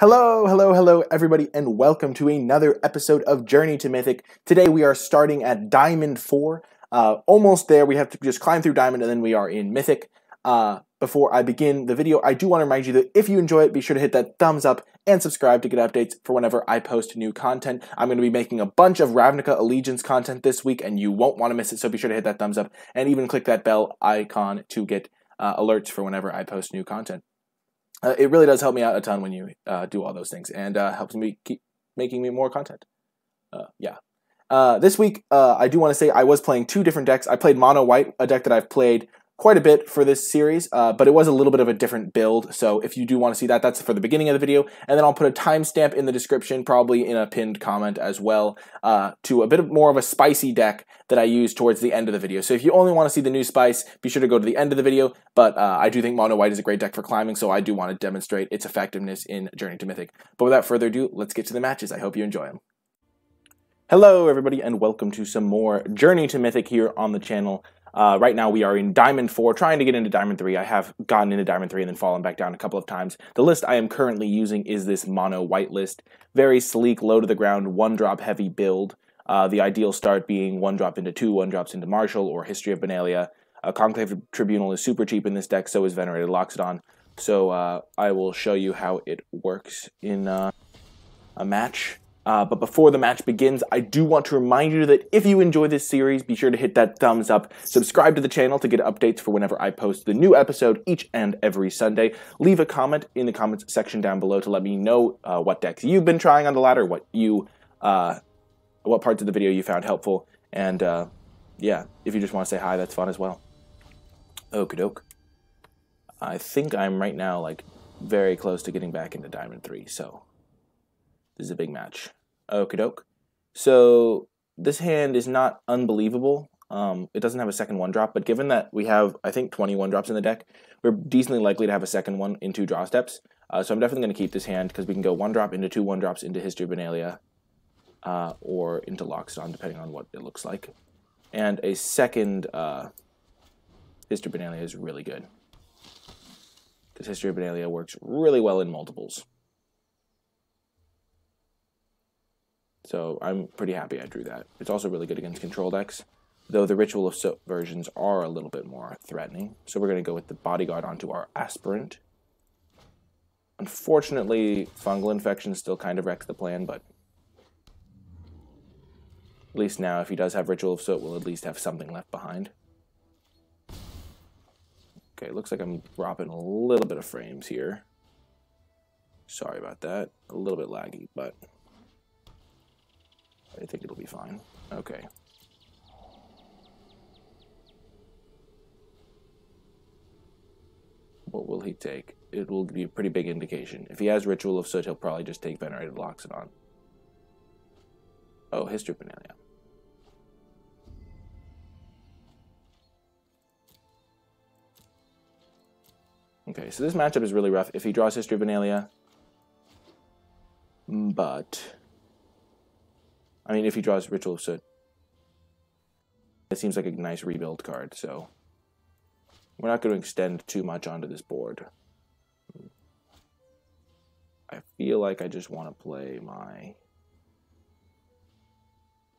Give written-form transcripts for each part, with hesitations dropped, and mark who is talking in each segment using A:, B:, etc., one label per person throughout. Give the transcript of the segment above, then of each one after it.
A: Hello, everybody, and welcome to another episode of Journey to Mythic. Today we are starting at Diamond 4. Almost there. We have to just climb through Diamond, and then we are in Mythic. Before I begin the video, I do want to remind you that if you enjoy it, be sure to hit that thumbs up and subscribe to get updates for whenever I post new content. I'm going to be making a bunch of Ravnica Allegiance content this week, and you won't want to miss it, so be sure to hit that thumbs up, and even click that bell icon to get alerts for whenever I post new content. It really does help me out a ton when you do all those things, and helps me keep making me more content. This week, I do want to say I was playing two different decks. I played Mono White, a deck that I've played quite a bit for this series, but it was a little bit of a different build, so if you do want to see that, that's for the beginning of the video, and then I'll put a timestamp in the description, probably in a pinned comment as well, to a bit more of a spicy deck that I use towards the end of the video. So if you only want to see the new spice, be sure to go to the end of the video, but I do think Mono White is a great deck for climbing, so I do want to demonstrate its effectiveness in Journey to Mythic. But without further ado, let's get to the matches. I hope you enjoy them. Hello, everybody, and welcome to some more Journey to Mythic here on the channel. Right now we are in Diamond 4, trying to get into Diamond 3. I have gotten into Diamond 3 and then fallen back down a couple of times. The list I am currently using is this Mono White list. Very sleek, low to the ground, one-drop heavy build. The ideal start being one drop into 2, one drops into Marshall or History of Benalia. Conclave Tribunal is super cheap in this deck, so is Venerated Loxodon. So I will show you how it works in a match. But before the match begins, I do want to remind you that if you enjoy this series, be sure to hit that thumbs up, subscribe to the channel to get updates for whenever I post the new episode each and every Sunday. Leave a comment in the comments section down below to let me know what decks you've been trying on the ladder, what parts of the video you found helpful, and yeah, if you just want to say hi, that's fun as well. Okie doke. I think I'm right now like very close to getting back into Diamond 3, so this is a big match. Okie doke. So this hand is not unbelievable. It doesn't have a second one drop, but given that we have, I think, 21 drops in the deck, we're decently likely to have a second one in 2 draw steps. So I'm definitely going to keep this hand because we can go 1 drop into 2 1-drops into History of Benalia, or into Loxodon, depending on what it looks like. And a second History of Benalia is really good, because History of Benalia works really well in multiples. So I'm pretty happy I drew that. It's also really good against control decks, though the Ritual of Soot versions are a little bit more threatening. So we're going to go with the Bodyguard onto our Aspirant. Unfortunately, Fungal Infection still kind of wrecks the plan, but at least now, if he does have Ritual of Soot, we'll at least have something left behind. Okay, looks like I'm dropping a little bit of frames here. Sorry about that. A little bit laggy, but I think it'll be fine. Okay. What will he take? It will be a pretty big indication. If he has Ritual of Soot, he'll probably just take Venerated Loxodon. Oh, History of Benalia. Okay, so this matchup is really rough if he draws History of Benalia. But I mean, if he draws Ritual of Soot, it seems like a nice rebuild card, so we're not going to extend too much onto this board. I feel like I just want to play my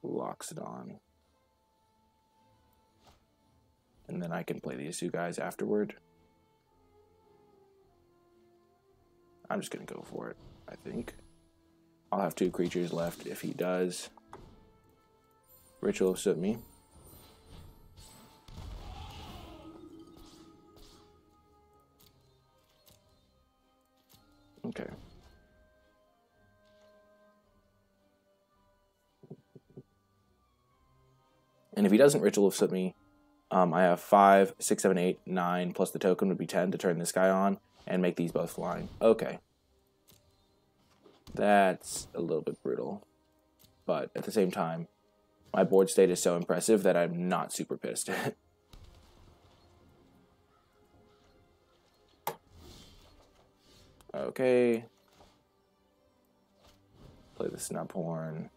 A: Loxodon, and then I can play these 2 guys afterward. I'm just going to go for it, I think. I'll have 2 creatures left if he does Ritual of Soot me. Okay. And if he doesn't Ritual of Soot me, I have 5, 6, 7, 8, 9, plus the token would be 10 to turn this guy on and make these both flying. Okay. That's a little bit brutal. But at the same time, my board state is so impressive that I'm not super pissed. Okay. Play the Snub Horn.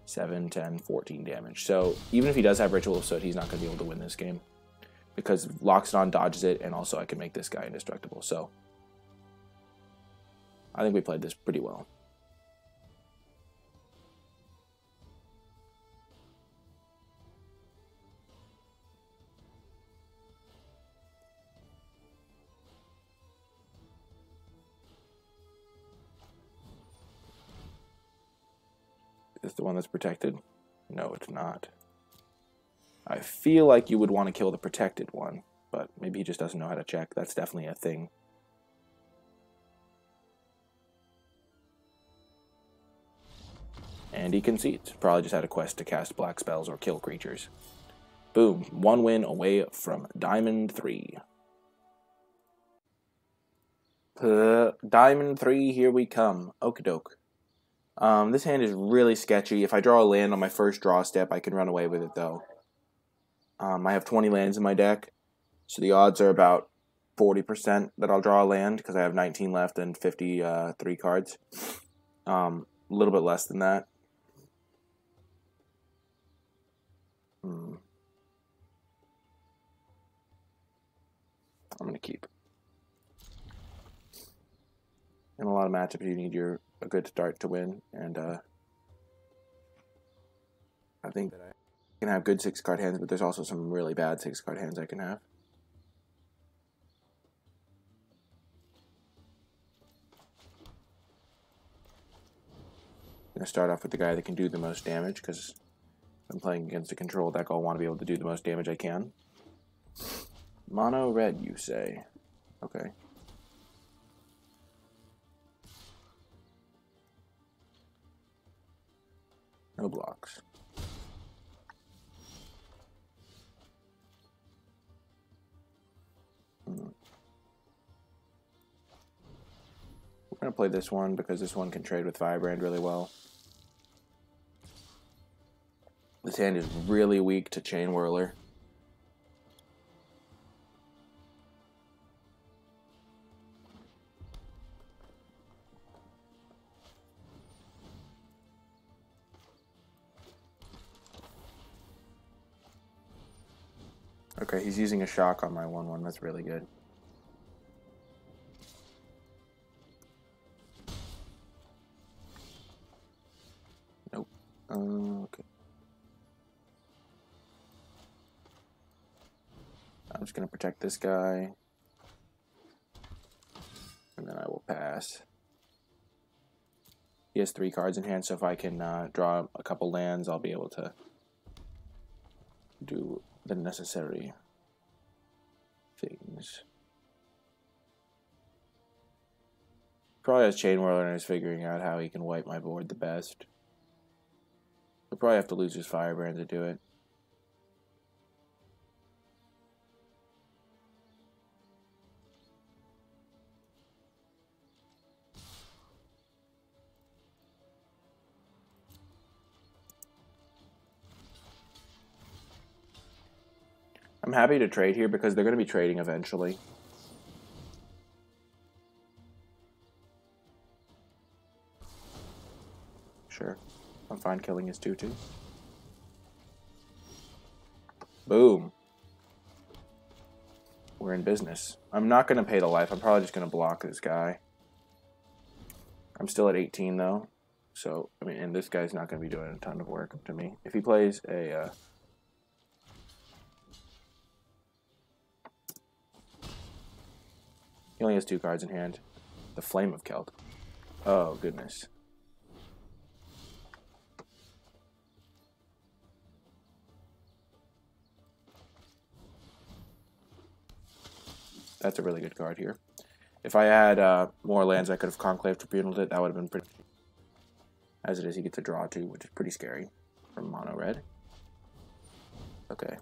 A: 7, 10, 14 damage. So even if he does have Ritual of Soot, he's not going to be able to win this game. because Loxodon dodges it, and also I can make this guy indestructible. So I think we played this pretty well. Is this the one that's protected? No, it's not. I feel like you would want to kill the protected one, but maybe he just doesn't know how to check. That's definitely a thing. And he concedes. Probably just had a quest to cast black spells or kill creatures. Boom. 1 win away from Diamond 3. Diamond 3, here we come. Okie doke. This hand is really sketchy. If I draw a land on my first draw step, I can run away with it, though. I have 20 lands in my deck, so the odds are about 40% that I'll draw a land, because I have 19 left and 53 cards. A little bit less than that. I'm going to keep. In a lot of matchups, you need a good start to win, and I think that I can have good 6-card hands, but there's also some really bad 6-card hands I can have. I'm going to start off with the guy that can do the most damage, because if I'm playing against a control deck, I'll want to be able to do the most damage I can. Mono red, you say? Okay. No blocks. We're going to play this one because this one can trade with Firebrand really well. This hand is really weak to Chain Whirler. Okay, he's using a shock on my 1/1. That's really good. Nope. Okay. I'm just going to protect this guy. And then I will pass. He has 3 cards in hand, so if I can draw a couple lands, I'll be able to do the necessary things. Probably has Chain Whirler and is figuring out how he can wipe my board the best. He'll probably have to lose his Firebrand to do it. I'm happy to trade here because they're going to be trading eventually. Sure. I'm fine killing his 2/2. Boom. We're in business. I'm not going to pay the life. I'm probably just going to block this guy. I'm still at 18 though. So, I mean, and this guy's not going to be doing a ton of work to me. If he plays a... he only has 2 cards in hand. The Flame of Kelt. Oh, goodness. That's a really good card here. If I had more lands, I could have Conclave Tribunaled it. That would have been pretty... As it is, he gets a draw too, which is pretty scary from mono red. Okay.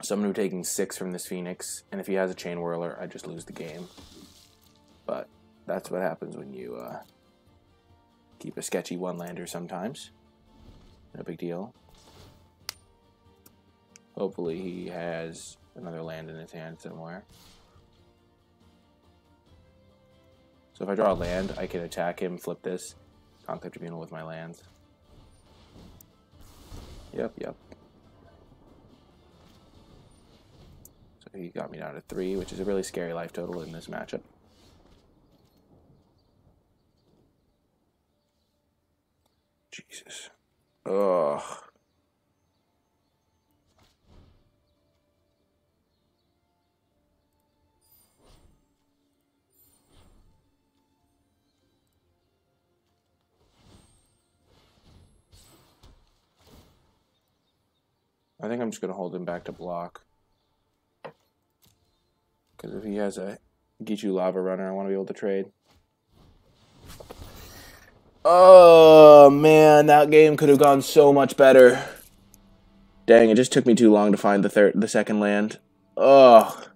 A: Someone who's taking 6 from this Phoenix, and if he has a Chain Whirler, I just lose the game. But that's what happens when you keep a sketchy one-lander sometimes. No big deal. Hopefully he has another land in his hand somewhere. So if I draw a land, I can attack him, flip this, Conclave Tribunal with my lands. Yep. So he got me down to 3, which is a really scary life total in this matchup. Jesus. Ugh. I think I'm just going to hold him back to block. Because if he has a Gichu Lava Runner, I want to be able to trade. Oh, man, that game could have gone so much better. Dang, it just took me too long to find the second land. Ugh.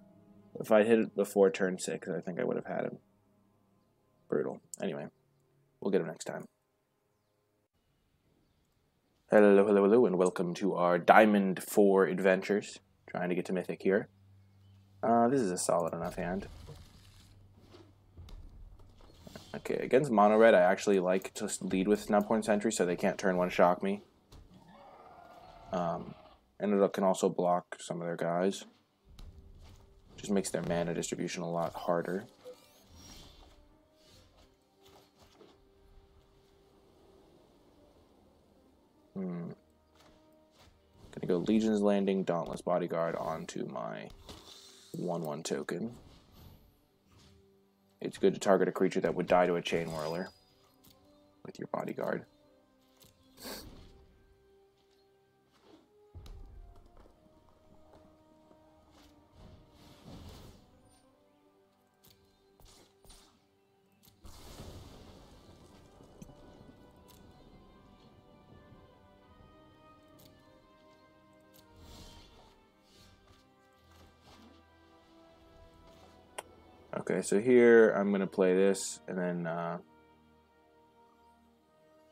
A: If I hit it before turn 6, I think I would have had him. Brutal. Anyway, we'll get him next time. Hello, and welcome to our Diamond 4 adventures. Trying to get to Mythic here. This is a solid enough hand. Okay, against Mono Red, I actually like to lead with Snubhorn Sentry so they can't turn 1 shock me. And it can also block some of their guys. Just makes their mana distribution a lot harder. Gonna go Legion's Landing, Dauntless Bodyguard onto my 1/1 token. It's good to target a creature that would die to a Chain Whirler with your Bodyguard. Okay, so here I'm going to play this, and then,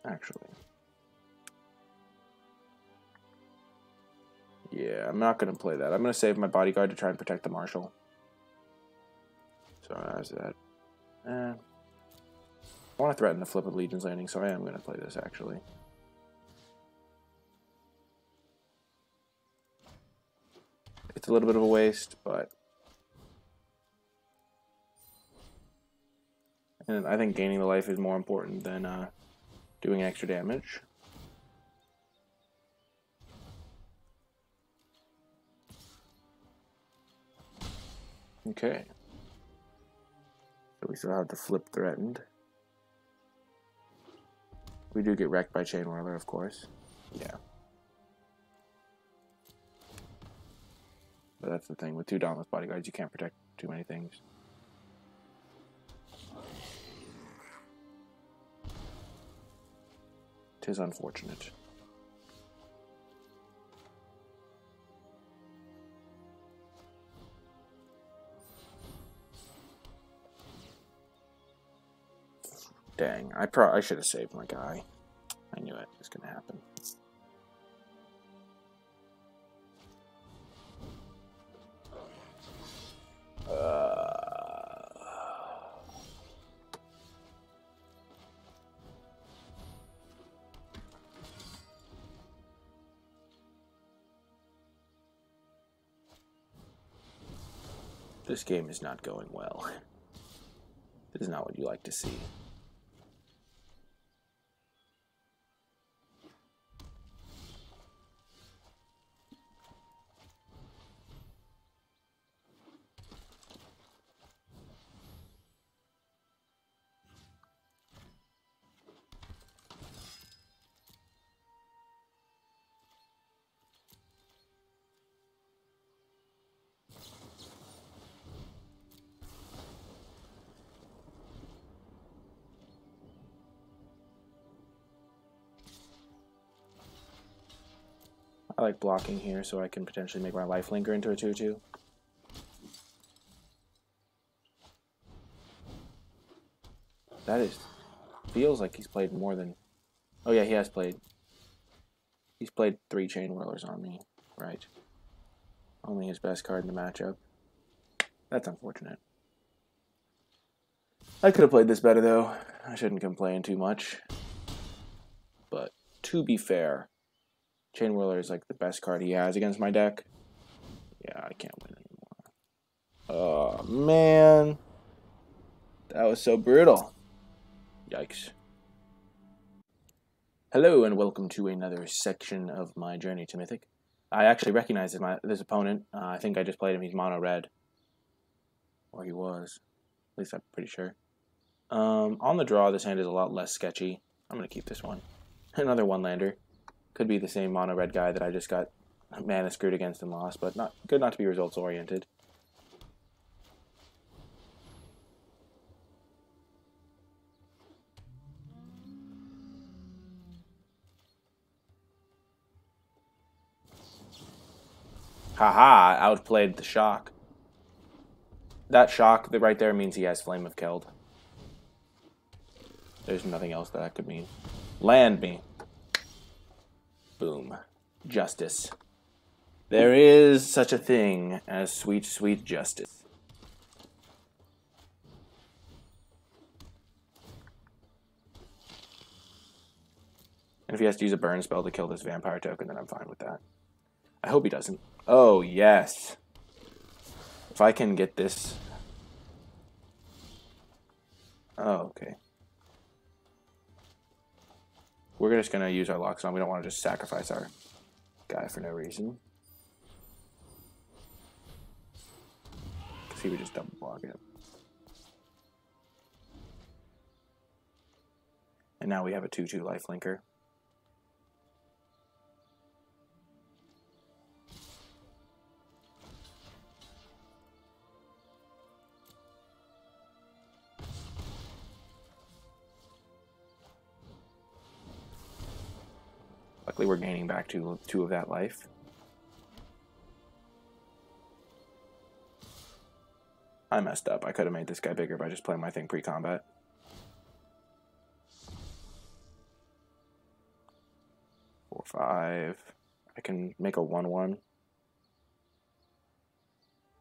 A: actually, yeah, I'm not going to play that. I'm going to save my Bodyguard to try and protect the Marshal. So how's that? I want to threaten the flip of Legion's Landing, so I am going to play this, actually. It's a little bit of a waste, but... And I think gaining the life is more important than doing extra damage. Okay. So we still have the flip threatened. We do get wrecked by Chain Whirler, of course. Yeah. But that's the thing. With 2 Dauntless Bodyguards, you can't protect too many things. Tis unfortunate. Dang, I should have saved my guy. I knew it was going to happen. This game is not going well. This is not what you like to see. I like blocking here so I can potentially make my lifelinker into a 2/2. That feels like he's played more than... Oh yeah, he has played. He's played 3 Chain Whirlers on me, right? Only his best card in the matchup. That's unfortunate. I could have played this better, though. I shouldn't complain too much. But to be fair, Chain Whirler is like the best card he has against my deck. Yeah, I can't win anymore. Oh, man. That was so brutal. Yikes. Hello, and welcome to another section of my journey to Mythic. I actually recognize this opponent. I think I just played him. He's mono red. Or he was. At least I'm pretty sure. On the draw, this hand is a lot less sketchy. I'm going to keep this one. Another one-lander. Could be the same mono red guy that I just got mana screwed against and lost, but good not to be results-oriented. Haha, outplayed the shock. That shock right there means he has Flame of Keld. There's nothing else that could mean. Land me. Boom. Justice. There is such a thing as sweet, sweet justice. And if he has to use a burn spell to kill this vampire token, then I'm fine with that. I hope he doesn't. Oh, yes. If I can get this... Oh, okay. We're just going to use our Loxodon. We don't want to just sacrifice our guy for no reason. Because he would just double block it. And now we have a 2/2 lifelinker. Luckily, we're gaining back two of that life. I messed up. I could have made this guy bigger by just playing my thing pre-combat. Four, 5. I can make a 1/1.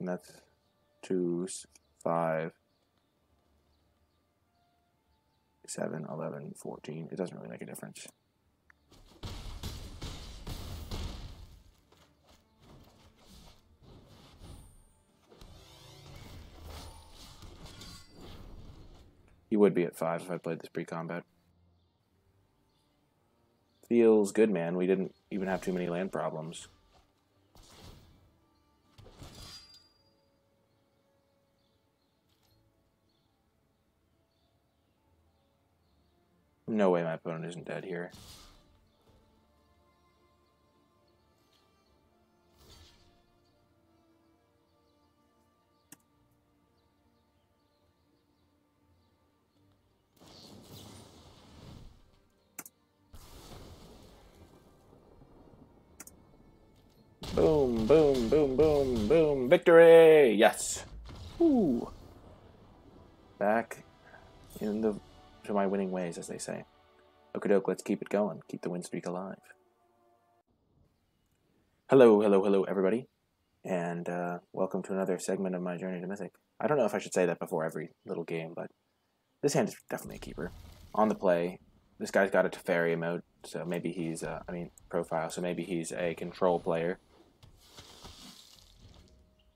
A: And that's 2, 5, 7, 11, 14. It doesn't really make a difference. He would be at 5 if I played this pre-combat. Feels good, man. We didn't even have too many land problems. No way my opponent isn't dead here. Boom, boom, boom, boom, boom. Victory! Yes. Woo. Back to my winning ways, as they say. Okie doke, let's keep it going. Keep the win streak alive. Hello, hello, hello, everybody. And welcome to another segment of my journey to Mythic. I don't know if I should say that before every little game, but this hand is definitely a keeper. On the play, this guy's got a Teferi emote, so maybe he's, profile, so maybe he's a control player.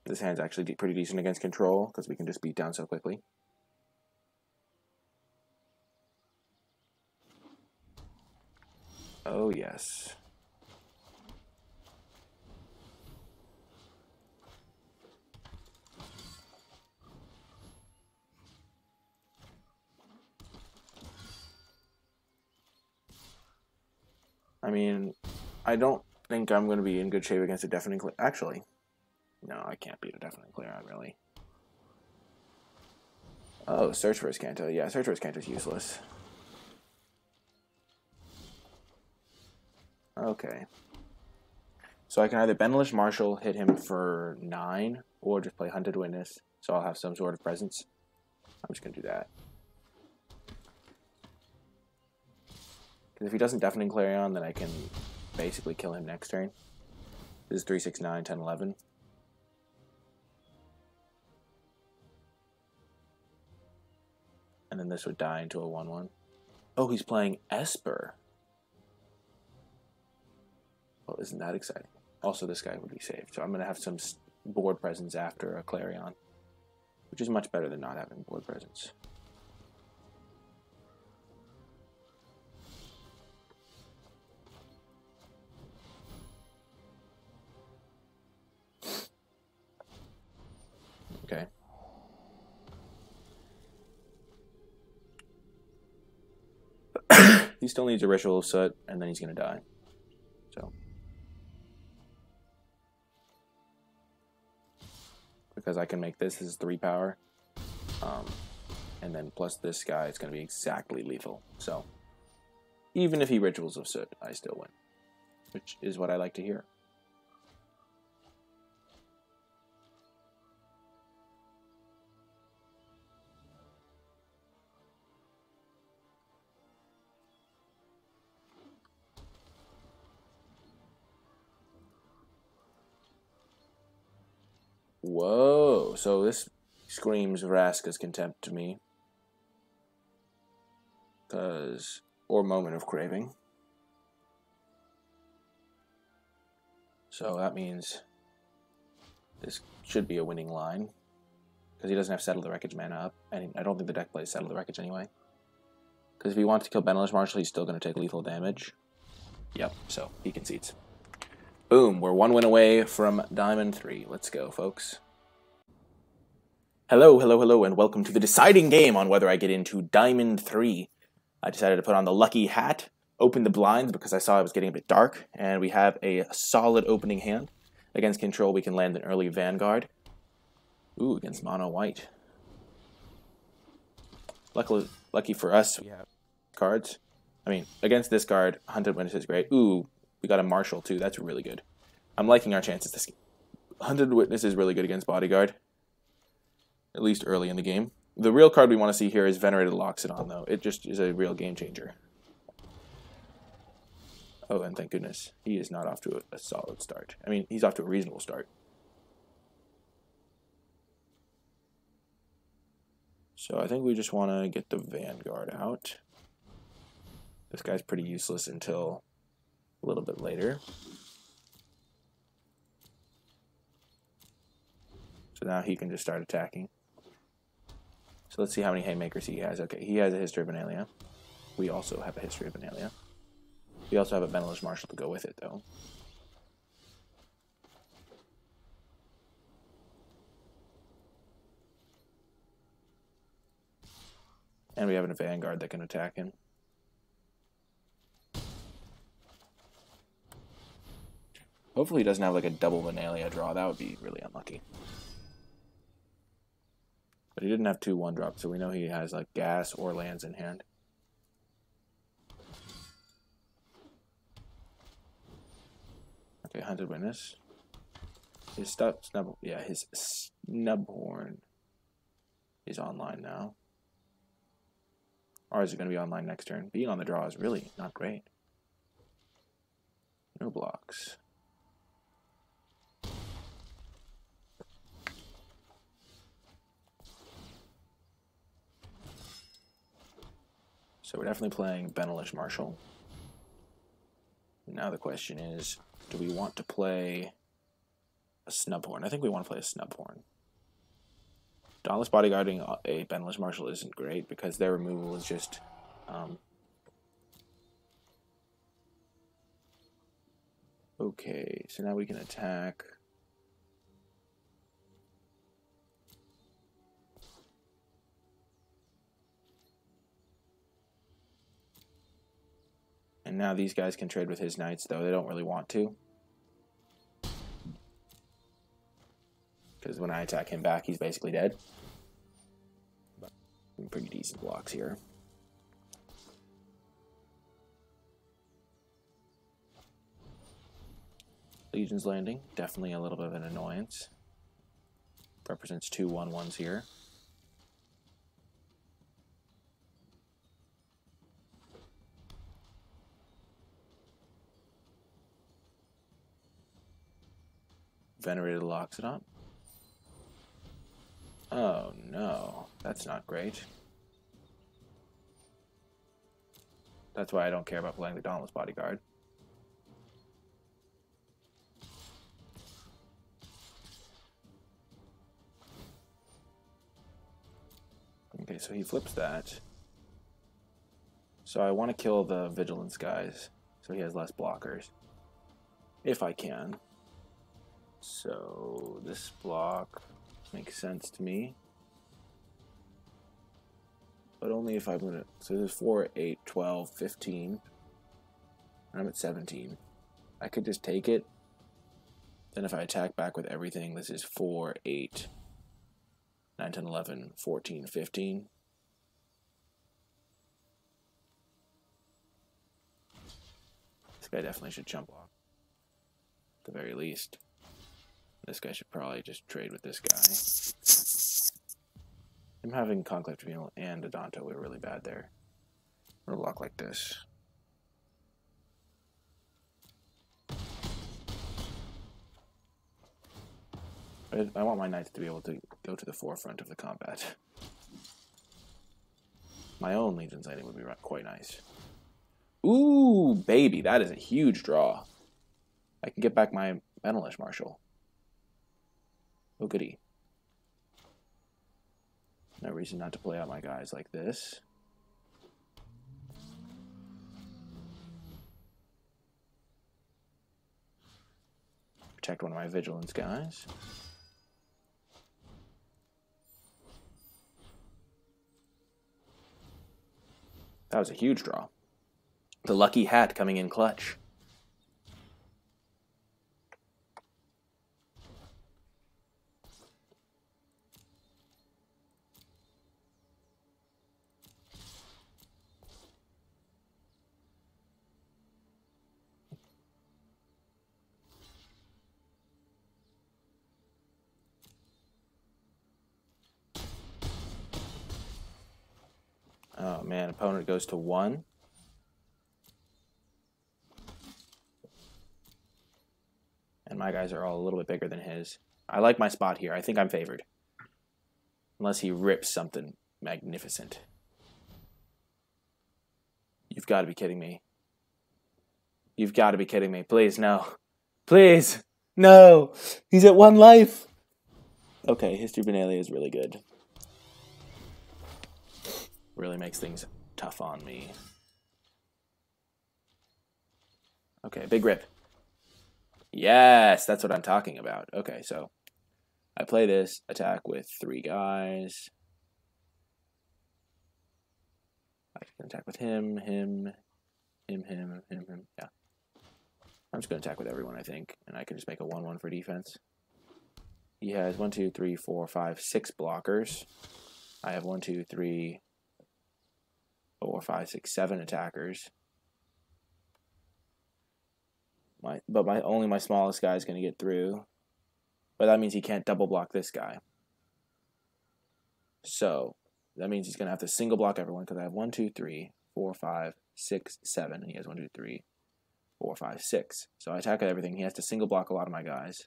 A: This hand's actually pretty decent against control, because we can just beat down so quickly. Oh, yes. I mean, I don't think I'm going to be in good shape against a Deafening Clear. Actually, no, I can't beat a Deafening Clear on, really. Oh, Search for Canto. Yeah, Search for Canto is useless. Okay. So I can either Benelish Marshall, hit him for 9, or just play Hunted Witness, so I'll have some sort of presence. I'm just going to do that. Because if he doesn't Deafening Clarion, then I can basically kill him next turn. This is 3, 6, 9, 10, 11. And then this would die into a 1/1. Oh, he's playing Esper. Well, isn't that exciting? Also, this guy would be saved. So I'm going to have some board presence after a Clarion, which is much better than not having board presence. Okay. He still needs a Ritual of Soot, and then he's going to die. So, because I can make this is 3 power, and then plus this guy, it's going to be exactly lethal. So, even if he Rituals of Soot, I still win, which is what I like to hear. Whoa, so this screams Vraska's Contempt to me. Or Moment of Craving. So that means this should be a winning line. Because he doesn't have Settle the Wreckage mana up. And I don't think the deck plays Settle the Wreckage anyway. Because if he wants to kill Benalish Marshal, he's still going to take lethal damage. Yep, so he concedes. Boom, we're 1 win away from Diamond 3. Let's go, folks. Hello, hello, hello, and welcome to the deciding game on whether I get into Diamond 3. I decided to put on the lucky hat, open the blinds because I saw it was getting a bit dark, and we have a solid opening hand. Against control, we can land an early Vanguard. Ooh, against mono white. Lucky for us, we have cards. I mean, against this card, Hunted Witness is great. Ooh, we got a Marshal too. That's really good. I'm liking our chances this game. Hunted Witness is really good against Bodyguard, at least early in the game. The real card we want to see here is Venerated Loxodon, though. It just is a real game changer. Oh, and thank goodness, he is not off to a solid start. I mean, he's off to a reasonable start. So I think we just want to get the Vanguard out. This guy's pretty useless until a little bit later. So now he can just start attacking. So let's see how many Haymakers he has. Okay, he has a History of Benalia. We also have a History of Benalia. We also have a Benalish Marshal to go with it, though. And we have a Vanguard that can attack him. Hopefully he doesn't have like a double Benalia draw. That would be really unlucky. But he didn't have 2 1-drops, so we know he has like gas or lands in hand. Okay, Hunted Witness. His his Snubhorn is online now. Or is it going to be online next turn? Being on the draw is really not great. No blocks. So we're definitely playing Benalish Marshal. Now the question is, do we want to play a Snubhorn? I think we want to play a Snubhorn. Dauntless Bodyguarding a Benalish Marshal isn't great because their removal is just... Okay, so now we can attack... And now these guys can trade with his knights, though they don't really want to. Because when I attack him back, he's basically dead. But pretty decent blocks here. Legion's Landing, definitely a little bit of an annoyance. Represents 2 1/1s here. Venerated Loxodon. Oh no, that's not great. That's why I don't care about playing the Dauntless Bodyguard. Okay, so he flips that. So I want to kill the Vigilance guys, so he has less blockers. If I can. So this block makes sense to me. But only if I'm going to... So there's 4, 8, 12, 15. And I'm at 17. I could just take it. Then if I attack back with everything, this is 4, 8, 9, 10, 11, 14, 15. This guy definitely should jump block. At the very least. This guy should probably just trade with this guy. I'm having Conclave Tribunal and Adonto. We're really bad there. I'm going to block like this. I want my knights to be able to go to the forefront of the combat. My own Legion sighting would be quite nice. Ooh, baby, that is a huge draw. I can get back my Benelish Marshal. Oh, goody. No reason not to play out my guys like this. Protect one of my Vigilance guys. That was a huge draw. The lucky hat coming in clutch. Oh man, opponent goes to 1. And my guys are all a little bit bigger than his. I like my spot here. I think I'm favored. Unless he rips something magnificent. You've got to be kidding me. You've got to be kidding me. Please, no. Please, no. He's at 1 life. Okay, History of Benalia is really good. Really makes things tough on me. Okay, big rip. Yes, that's what I'm talking about. Okay, so I play this, attack with 3 guys. I can attack with him. Yeah. I'm just going to attack with everyone, I think. And I can just make a 1-1 for defense. He has 1, 2, 3, 4, 5, 6 blockers. I have 1, 2, 3, 4, 5, 6, 7 attackers. Only my smallest guy is going to get through. But that means he can't double block this guy. So that means he's going to have to single block everyone because I have 1, 2, 3, 4, 5, 6, 7. And he has 1, 2, 3, 4, 5, 6. So I attack at everything. He has to single block a lot of my guys.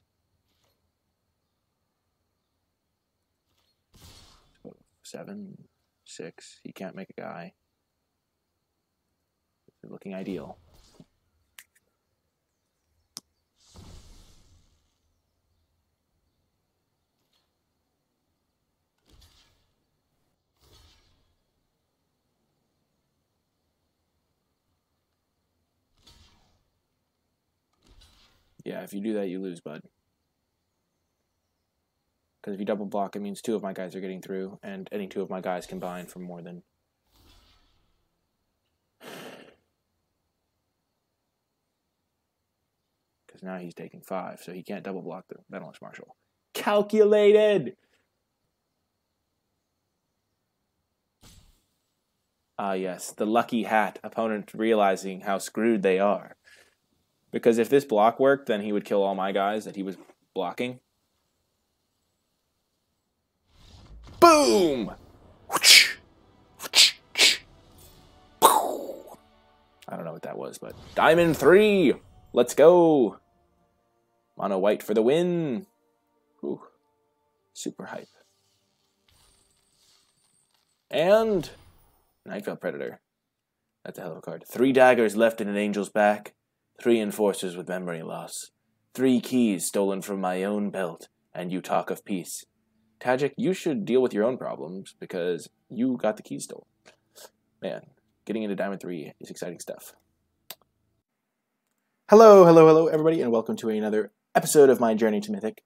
A: 7, 6. He can't make a guy. It's looking ideal. Yeah, if you do that, you lose, bud. Because if you double block, it means 2 of my guys are getting through, and any 2 of my guys combined for more than... Because now he's taking 5, so he can't double block the Benelish Marshal. Calculated! Ah, yes, the lucky hat. Opponent realizing how screwed they are. Because if this block worked, then he would kill all my guys that he was blocking. Boom! I don't know what that was, but Diamond 3! Let's go! Mono white for the win! Ooh. Super hype. And Nightveil Predator. That's a hell of a card. 3 daggers left in an angel's back. 3 enforcers with memory loss. 3 keys stolen from my own belt. And you talk of peace. Tajik, you should deal with your own problems because you got the keys stolen. Man, getting into Diamond 3 is exciting stuff. Hello, everybody, and welcome to another episode of my Journey to Mythic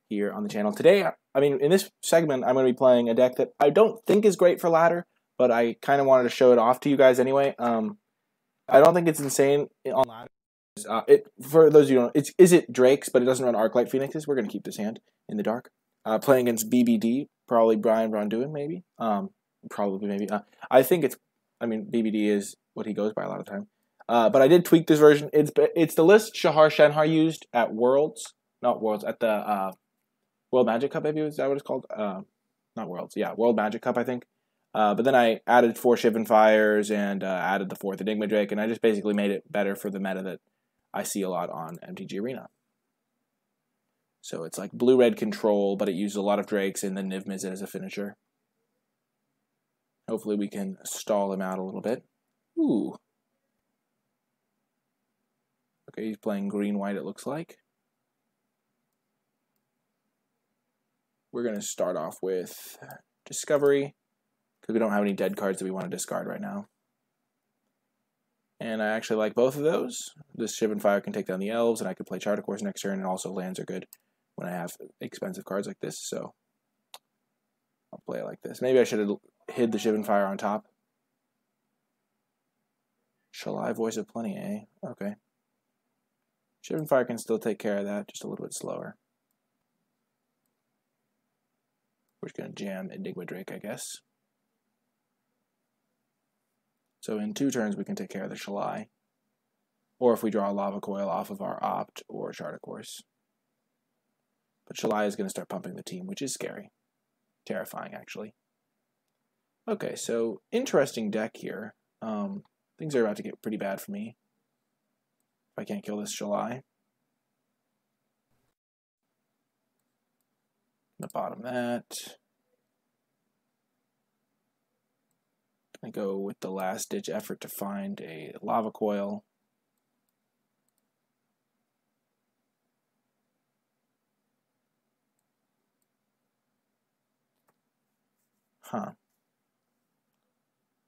A: here on the channel. Today, in this segment, I'm going to be playing a deck that I don't think is great for ladder, but I kind of wanted to show it off to you guys anyway. I don't think it's insane on ladder. For those of you who don't know, is it Drake's, but it doesn't run Arclight Phoenixes. We're going to keep this hand in the dark. Playing against BBD, probably Brian Ronduin, maybe. Probably, maybe. I think it's, BBD is what he goes by a lot of the time. But I did tweak this version. It's the list Shahar Shenhar used at Worlds. Not Worlds, at the World Magic Cup, maybe, is that what it's called? Not Worlds, yeah, World Magic Cup, I think. But then I added 4 Shivan Fires and added the 4th Enigma Drake, and I just basically made it better for the meta that I see a lot on MTG Arena. So it's like blue-red control, but it uses a lot of Drakes and then Niv Mizzet as a finisher. Hopefully we can stall him out a little bit. Ooh. Okay, he's playing green-white, it looks like. We're going to start off with Discovery, because we don't have any dead cards that we want to discard right now. And I actually like both of those. This Shivan Fire can take down the Elves, and I could play Charter Course next turn, and also lands are good when I have expensive cards like this, so I'll play it like this. Maybe I should have hid the Shivan Fire on top. Shall I Voice of Plenty, eh? Okay. Shivan Fire can still take care of that, just a little bit slower. We're just going to jam Enigma Drake, I guess. So in 2 turns, we can take care of the Shalai. Or if we draw a Lava Coil off of our Opt or Charter Course. But Shalai is going to start pumping the team, which is scary. Terrifying, actually. Okay, so interesting deck here. Things are about to get pretty bad for me if I can't kill this Shalai. I'm going to bottom that. I'm going to go with the last-ditch effort to find a Lava Coil.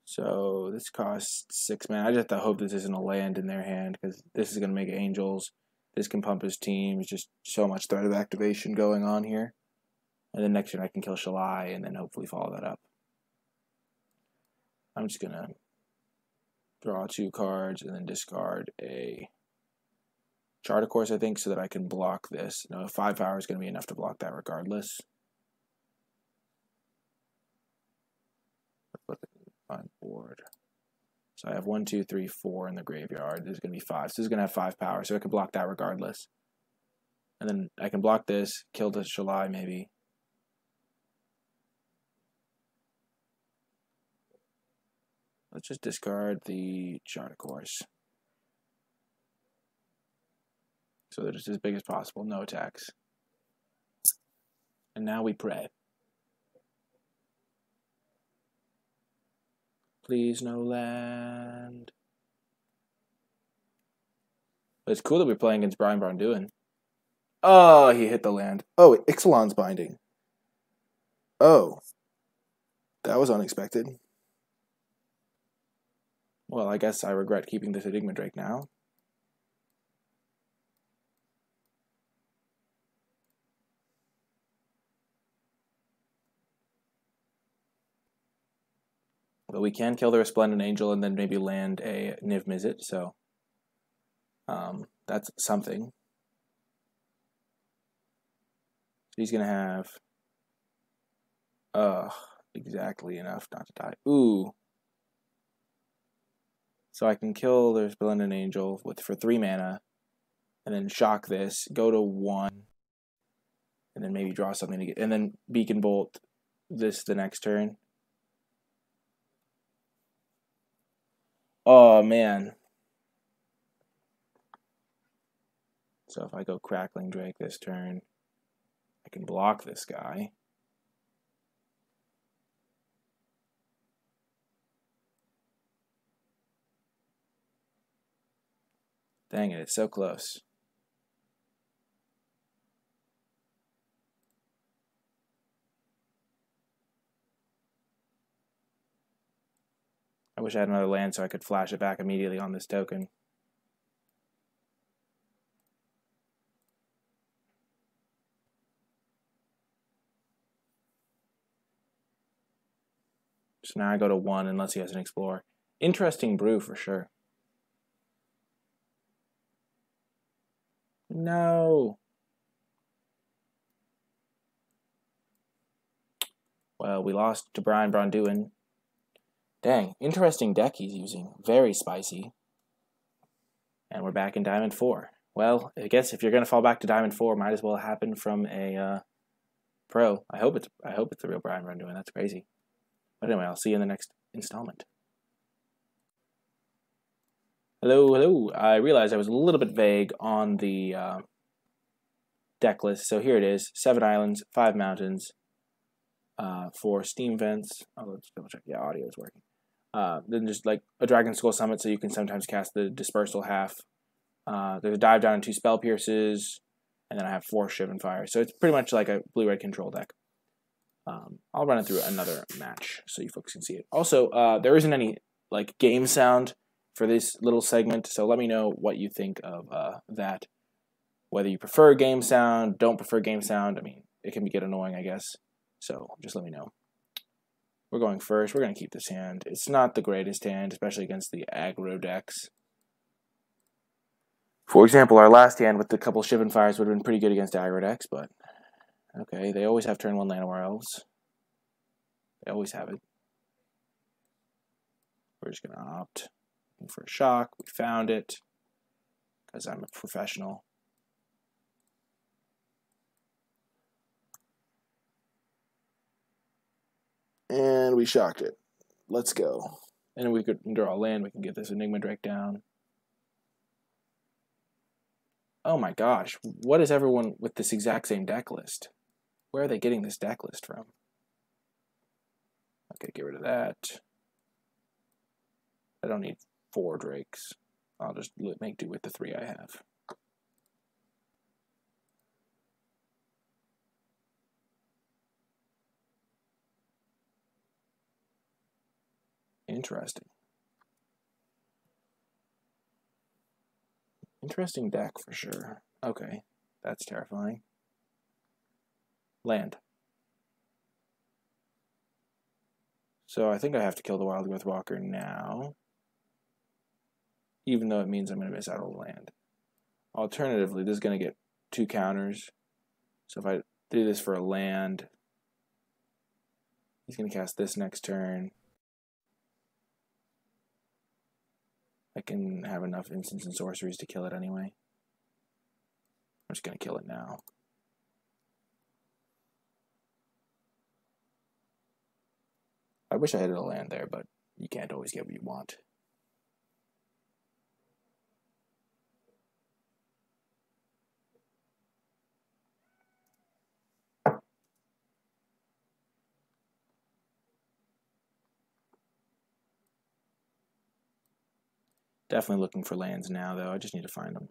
A: So this costs 6 mana. I just have to hope this isn't a land in their hand, because this is going to make Angels. This can pump his team. It's just so much threat of activation going on here. And then next turn I can kill Shalai and then hopefully follow that up. I'm just going to draw 2 cards and then discard a Charter Course, I think, so that I can block this. No, 5 power is going to be enough to block that regardless. Put it on board. So I have 1, 2, 3, 4 in the graveyard. There's going to be 5. So this is going to have 5 power, so I can block that regardless. And then I can block this, kill the Shalai maybe. Let's just discard the Charter Course. So they're just as big as possible, no attacks. And now we pray. Please no land. But it's cool that we're playing against Brian Ronduin. Oh, he hit the land. Oh, Ixalan's Binding. Oh. That was unexpected. Well, I guess I regret keeping this Enigma Drake now. But we can kill the Resplendent Angel and then maybe land a Niv Mizzet, so that's something. He's going to have exactly enough not to die. Ooh. So I can kill the Resplendent Angel for 3 mana, and then shock this, go to 1, and then maybe draw something to get, and then Beacon Bolt this the next turn. Oh, man. So if I go Crackling Drake this turn, I can block this guy. Dang it, it's so close. I wish I had another land so I could flash it back immediately on this token. So now I go to 1 unless he has an Explorer. Interesting brew for sure. No. Well, we lost to Brian Bronduin. Dang, interesting deck he's using. Very spicy. And we're back in Diamond 4. Well, I guess if you're going to fall back to Diamond 4, might as well happen from a pro. I hope it's the real Brian Bronduin. That's crazy. But anyway, I'll see you in the next installment. Hello, hello. I realized I was a little bit vague on the deck list. So here it is. 7 islands, 5 mountains, 4 steam vents. Oh, let's double check. Yeah, audio is working. Then just like a Dragon Skull Summit, so you can sometimes cast the Dispersal half. There's a Dive Down and 2 Spell Pierces, and then I have 4 Shivan Fire. So it's pretty much like a blue-red control deck. I'll run it through another match so you folks can see it. Also, there isn't any like game sound for this little segment, so let me know what you think of that. Whether you prefer game sound, don't prefer game sound. I mean, it can get annoying, I guess. So just let me know. We're going first. We're going to keep this hand. It's not the greatest hand, especially against the aggro decks. For example, our last hand with the couple Shivan Fires would have been pretty good against aggro decks, but okay, they always have turn 1 Llanowar Elves. They always have it. We're just going to opt for a shock. We found it because I'm a professional. And we shocked it. Let's go. And we could draw a land. We can get this Enigma Drake down. Oh my gosh. What is everyone with this exact same deck list? Where are they getting this deck list from? Okay, get rid of that. I don't need 4 Drakes. I'll just make do with the 3 I have. Interesting. Interesting deck for sure. Okay, that's terrifying. Land. So I think I have to kill the Wild Growth Walker now, even though it means I'm going to miss out on land. Alternatively, this is going to get 2 counters. So if I do this for a land, he's going to cast this next turn. I can have enough instants and sorceries to kill it anyway. I'm just going to kill it now. I wish I had a land there, but you can't always get what you want. Definitely looking for lands now, though. I just need to find them.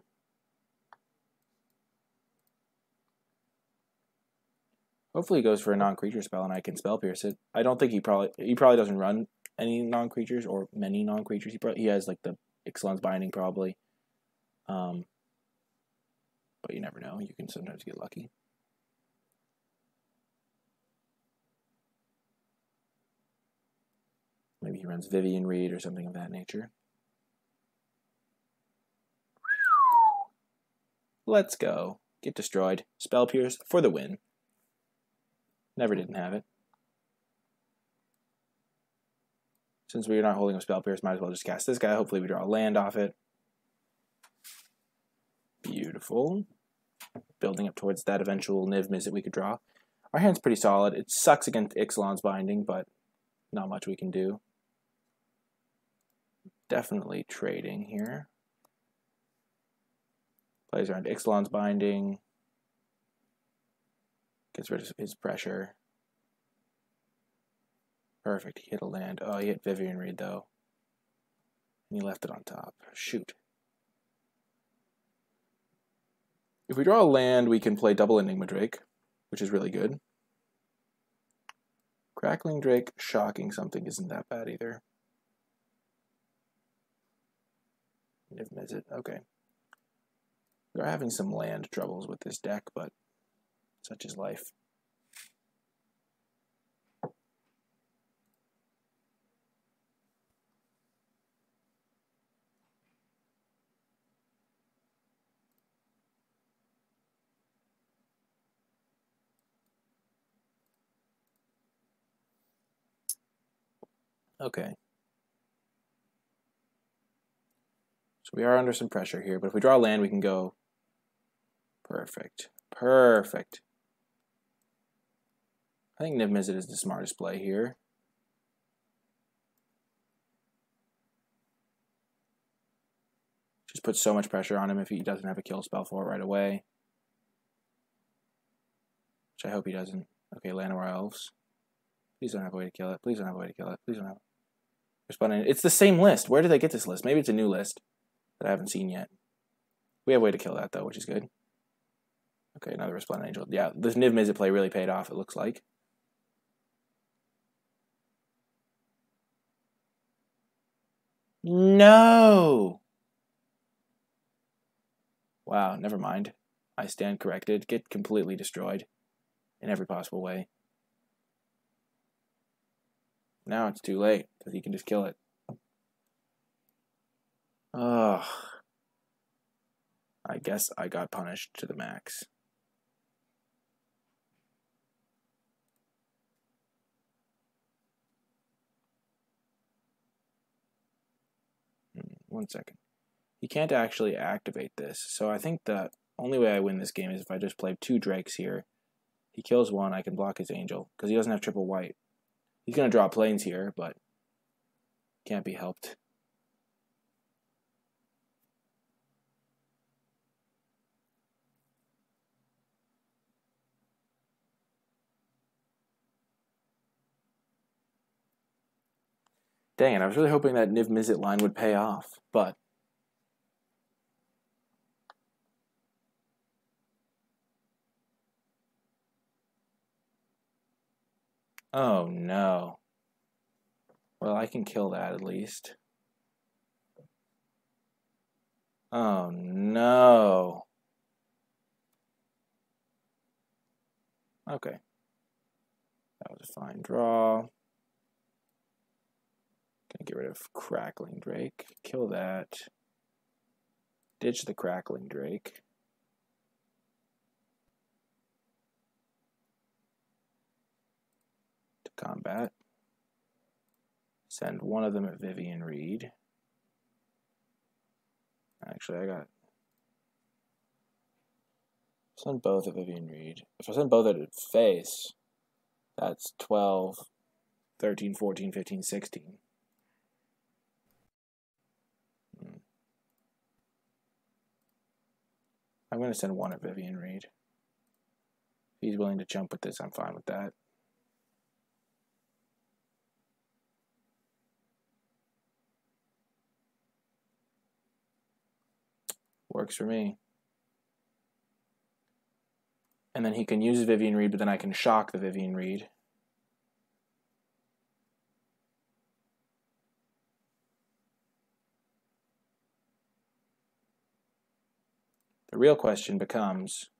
A: Hopefully he goes for a non-creature spell and I can spell pierce it. I don't think he probably doesn't run any non-creatures or many non-creatures. He has like the Ixalan's Binding probably. But you never know. You can sometimes get lucky. Maybe he runs Vivian Reed or something of that nature. Let's go. Get destroyed. Spell Pierce for the win. Never didn't have it. Since we're not holding a Spell Pierce, might as well just cast this guy. Hopefully we draw a land off it. Beautiful. Building up towards that eventual Niv Mizzet we could draw. Our hand's pretty solid. It sucks against Ixalan's Binding, but not much we can do. Definitely trading here. Plays around Ixalan's Binding. Gets rid of his pressure. Perfect. He hit a land. Oh, he hit Vivian Reed, though. And he left it on top. Shoot. If we draw a land, we can play double Enigma Drake, which is really good. Crackling Drake shocking something isn't that bad either. Niv Mizzet, okay. We are having some land troubles with this deck, but such is life. Okay. So we are under some pressure here, but if we draw land, we can go. Perfect. Perfect. I think Niv Mizzet is the smartest play here. Just put so much pressure on him if he doesn't have a kill spell for it right away. Which I hope he doesn't. Okay, Llanowar Elves. Please don't have a way to kill it. Please don't have a way to kill it. Please don't have. It's the same list. Where did they get this list? Maybe it's a new list that I haven't seen yet. We have a way to kill that, though, which is good. Okay, another Resplendent Angel. Yeah, this Niv Mizzet play really paid off, it looks like. No! Wow, never mind. I stand corrected. Get completely destroyed in every possible way. Now it's too late, because he can just kill it. Ugh. I guess I got punished to the max. One second. He can't actually activate this, so I think the only way I win this game is if I just play 2 Drakes here. He kills one, I can block his Angel, because he doesn't have triple white. He's going to draw planes here, but can't be helped. Dang it, I was really hoping that Niv Mizzet line would pay off, but oh no. Well, I can kill that at least. Oh no. Okay. That was a fine draw. Gonna get rid of Crackling Drake. Kill that. Ditch the Crackling Drake. To combat. Send one of them at Vivian Reed. Actually, I got... Send both at Vivian Reed. If I send both at face, that's 12, 13, 14, 15, 16. I'm going to send one at Vivian Reed. If he's willing to jump with this, I'm fine with that. Works for me. And then he can use Vivian Reed, but then I can shock the Vivian Reed. The real question becomes,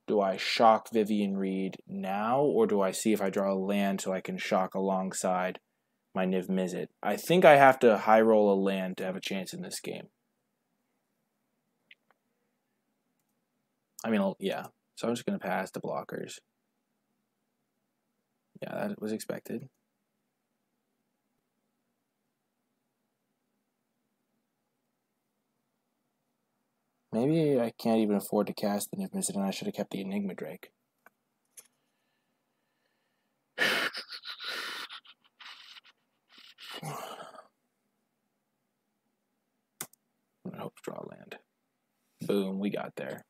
A: do I shock Vivian Reed now, or do I see if I draw a land so I can shock alongside my Niv Mizzet? I think I have to high roll a land to have a chance in this game. I mean, yeah. So I'm just going to pass the blockers. Yeah, that was expected. Maybe I can't even afford to cast the Niv Mizzet, and I should have kept the Enigma Drake. I hope to draw land. Boom, we got there.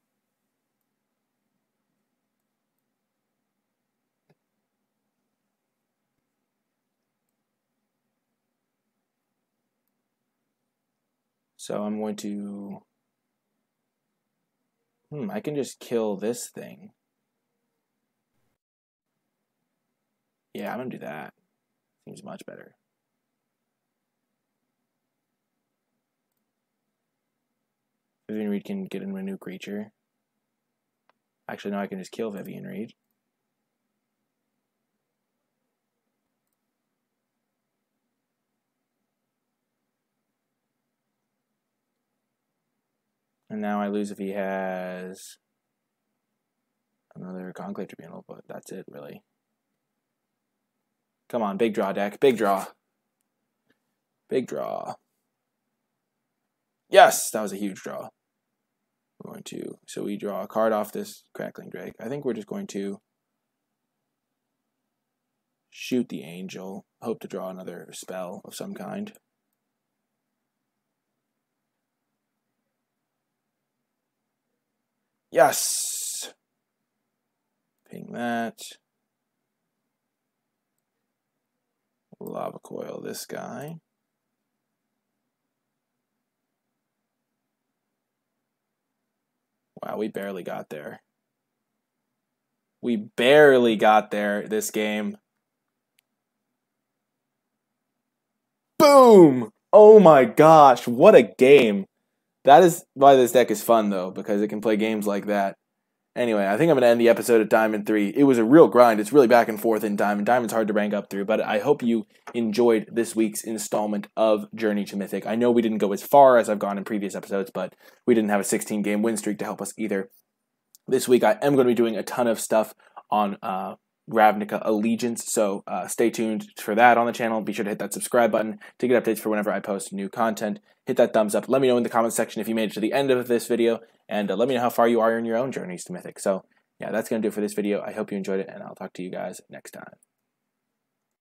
A: So I'm going to I can just kill this thing. Yeah, I'm gonna do that. Seems much better. Vivian Reed can get into a new creature. Actually, no, I can just kill Vivian Reed. And now I lose if he has another Conclave Tribunal, but that's it, really. Come on, big draw deck. Big draw. Big draw. Yes, that was a huge draw. We're going to, so we draw a card off this Crackling Drake. I think we're just going to shoot the Angel. Hope to draw another spell of some kind. Yes! Ping that. Lava Coil this guy. Wow, we barely got there. We barely got there this game. Boom! Oh my gosh, what a game. That is why this deck is fun, though, because it can play games like that. Anyway, I think I'm going to end the episode at Diamond 3. It was a real grind. It's really back and forth in Diamond. Diamond's hard to rank up through, but I hope you enjoyed this week's installment of Journey to Mythic. I know we didn't go as far as I've gone in previous episodes, but we didn't have a 16-game win streak to help us either. This week, I am going to be doing a ton of stuff on Ravnica Allegiance, so stay tuned for that on the channel. Be sure to hit that subscribe button to get updates for whenever I post new content. Hit that thumbs up. Let me know in the comments section if you made it to the end of this video, and let me know how far you are in your own journeys to Mythic. So, yeah, that's going to do it for this video. I hope you enjoyed it, and I'll talk to you guys next time.